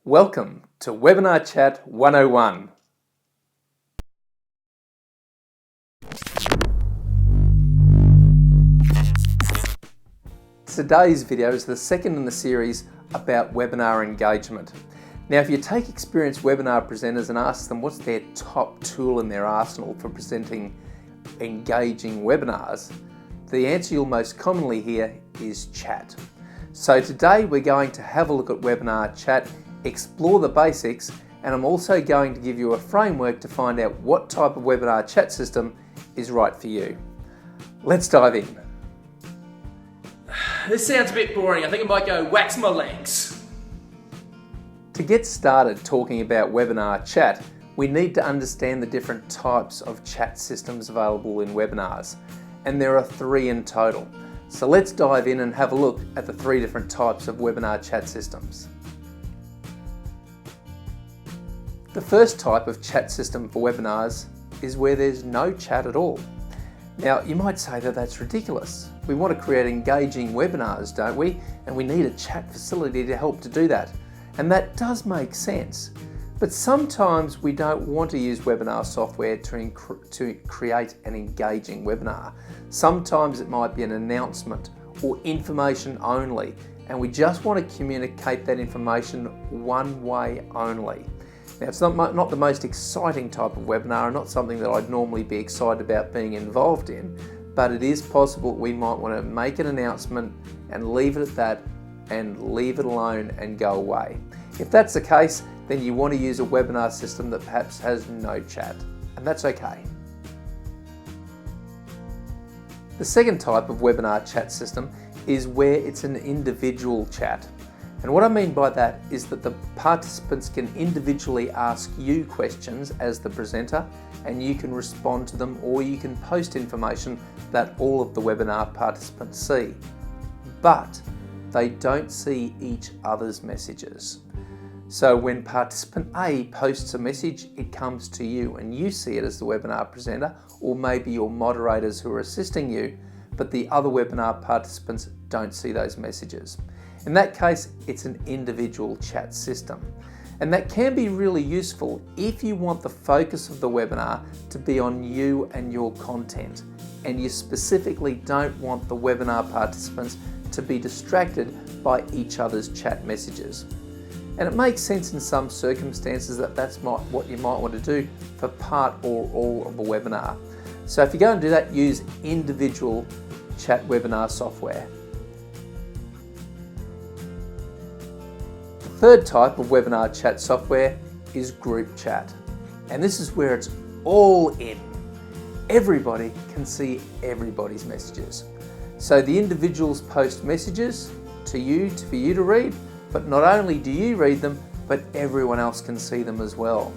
Welcome to Webinar Chat 101. Today's video is the second in the series about webinar engagement. Now, if you take experienced webinar presenters and ask them what's their top tool in their arsenal for presenting engaging webinars, the answer you'll most commonly hear is chat. So today we're going to have a look at webinar chat, explore the basics, and I'm also going to give you a framework to find out what type of webinar chat system is right for you. Let's dive in. This sounds a bit boring. I think I might go wax my legs. To get started talking about webinar chat, we need to understand the different types of chat systems available in webinars, and there are 3 in total. So let's dive in and have a look at the 3 different types of webinar chat systems. The first type of chat system for webinars is where there's no chat at all. Now, you might say that that's ridiculous. We want to create engaging webinars, don't we? And we need a chat facility to help to do that. And that does make sense. But sometimes we don't want to use webinar software to create an engaging webinar. Sometimes it might be an announcement or information only, and we just want to communicate that information one way only. Now, it's not the most exciting type of webinar, and not something that I'd normally be excited about being involved in, but it is possible we might want to make an announcement and leave it at that and leave it alone and go away. If that's the case, then you want to use a webinar system that perhaps has no chat, and that's okay. The second type of webinar chat system is where it's an individual chat. And what I mean by that is that the participants can individually ask you questions as the presenter, and you can respond to them, or you can post information that all of the webinar participants see. But they don't see each other's messages. So when participant A posts a message, it comes to you and you see it as the webinar presenter, or maybe your moderators who are assisting you, but the other webinar participants don't see those messages. In that case, it's an individual chat system. And that can be really useful if you want the focus of the webinar to be on you and your content, and you specifically don't want the webinar participants to be distracted by each other's chat messages. And it makes sense in some circumstances that that's what you might want to do for part or all of a webinar. So if you're going to do that, use individual chat webinar software. The third type of webinar chat software is group chat. And this is where it's all in. Everybody can see everybody's messages. So the individuals post messages to you for you to read, but not only do you read them, but everyone else can see them as well.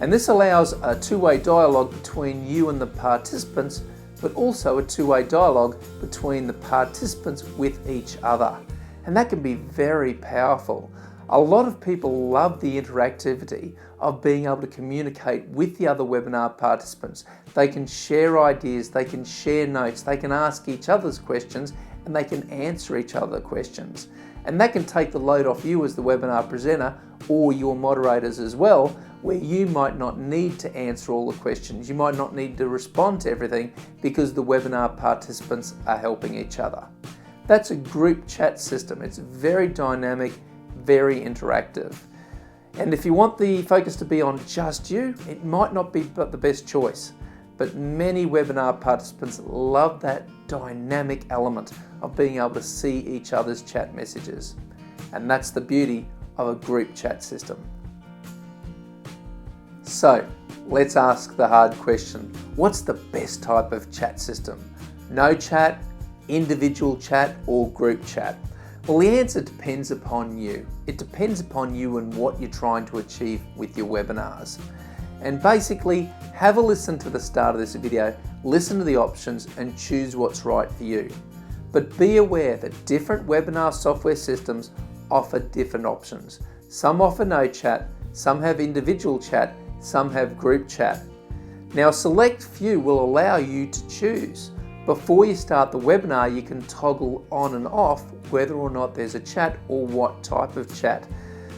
And this allows a two-way dialogue between you and the participants, but also a two-way dialogue between the participants with each other. And that can be very powerful. A lot of people love the interactivity of being able to communicate with the other webinar participants. They can share ideas, they can share notes, they can ask each other's questions, and they can answer each other's questions. And that can take the load off you as the webinar presenter, or your moderators as well, where you might not need to answer all the questions. You might not need to respond to everything because the webinar participants are helping each other. That's a group chat system. It's very dynamic, very interactive. And if you want the focus to be on just you, it might not be the best choice. But many webinar participants love that dynamic element of being able to see each other's chat messages. And that's the beauty of a group chat system. So let's ask the hard question. What's the best type of chat system? No chat, individual chat, or group chat? Well, the answer depends upon you. It depends upon you and what you're trying to achieve with your webinars. And basically, have a listen to the start of this video, listen to the options and choose what's right for you. But be aware that different webinar software systems offer different options. Some offer no chat, some have individual chat, some have group chat. Now, a select few will allow you to choose. Before you start the webinar, you can toggle on and off whether or not there's a chat or what type of chat.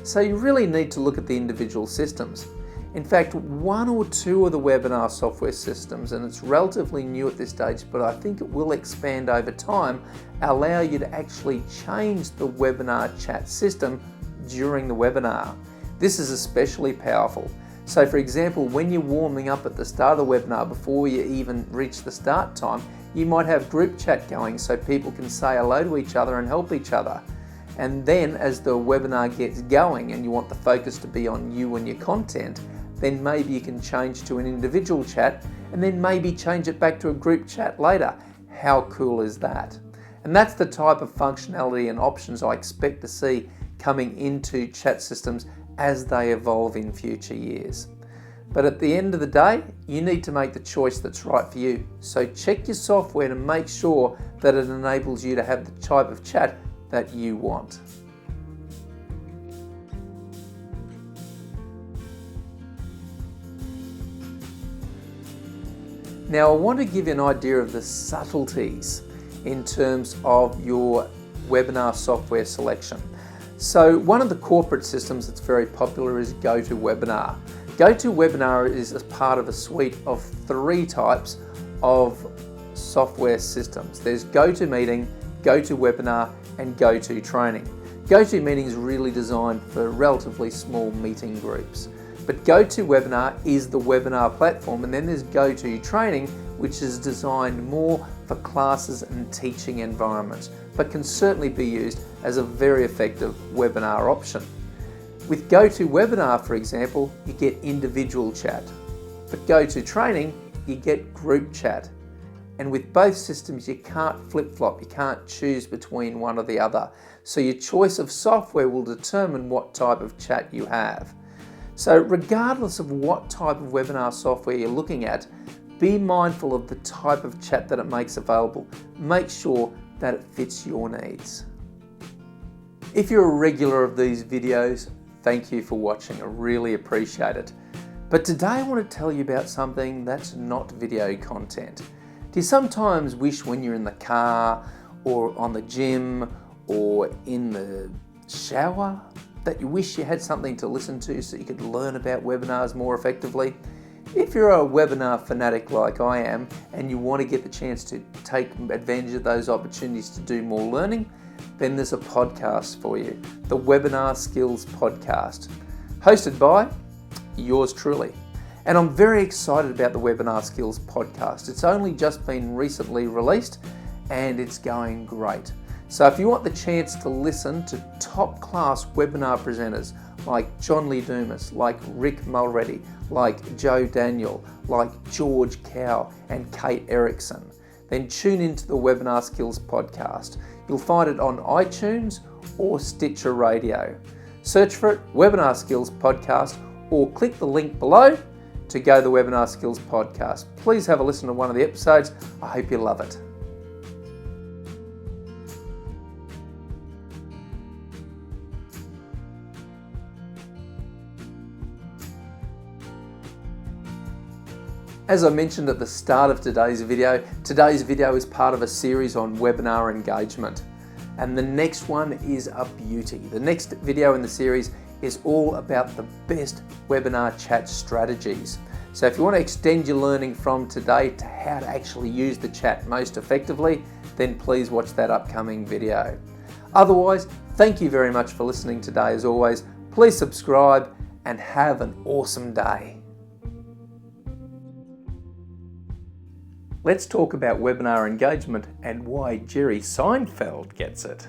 So you really need to look at the individual systems. In fact, one or two of the webinar software systems, and it's relatively new at this stage, but I think it will expand over time, allow you to actually change the webinar chat system during the webinar. This is especially powerful. So for example, when you're warming up at the start of the webinar, before you even reach the start time, you might have group chat going so people can say hello to each other and help each other. And then as the webinar gets going and you want the focus to be on you and your content, then maybe you can change to an individual chat and then maybe change it back to a group chat later. How cool is that? And that's the type of functionality and options I expect to see coming into chat systems as they evolve in future years. But at the end of the day, you need to make the choice that's right for you. So check your software to make sure that it enables you to have the type of chat that you want. Now I want to give you an idea of the subtleties in terms of your webinar software selection. So one of the corporate systems that's very popular is GoToWebinar. GoToWebinar is a part of a suite of 3 types of software systems. There's GoToMeeting, GoToWebinar and GoToTraining. GoToMeeting is really designed for relatively small meeting groups. But GoToWebinar is the webinar platform, and then there's GoToTraining, which is designed more for classes and teaching environments, but can certainly be used as a very effective webinar option. With GoToWebinar, for example, you get individual chat, but GoToTraining, you get group chat. And with both systems, you can't flip-flop, you can't choose between one or the other. So your choice of software will determine what type of chat you have. So regardless of what type of webinar software you're looking at, be mindful of the type of chat that it makes available. Make sure that it fits your needs. If you're a regular of these videos, thank you for watching, I really appreciate it. But today I want to tell you about something that's not video content. Do you sometimes wish when you're in the car or on the gym or in the shower that you wish you had something to listen to so you could learn about webinars more effectively? If you're a webinar fanatic like I am and you want to get the chance to take advantage of those opportunities to do more learning, then there's a podcast for you, the Webinar Skills Podcast, hosted by yours truly. And I'm very excited about the Webinar Skills Podcast. It's only just been recently released and it's going great. So if you want the chance to listen to top class webinar presenters like John Lee Dumas, like Rick Mulready, like Joe Daniel, like George Cow and Kate Erickson, then tune into the Webinar Skills Podcast. You'll find it on iTunes or Stitcher Radio. Search for it, Webinar Skills Podcast, or click the link below to go to the Webinar Skills Podcast. Please have a listen to one of the episodes. I hope you love it. As I mentioned at the start of today's video is part of a series on webinar engagement. And the next one is a beauty. The next video in the series is all about the best webinar chat strategies. So if you want to extend your learning from today to how to actually use the chat most effectively, then please watch that upcoming video. Otherwise, thank you very much for listening today as always. Please subscribe and have an awesome day. Let's talk about webinar engagement and why Jerry Seinfeld gets it.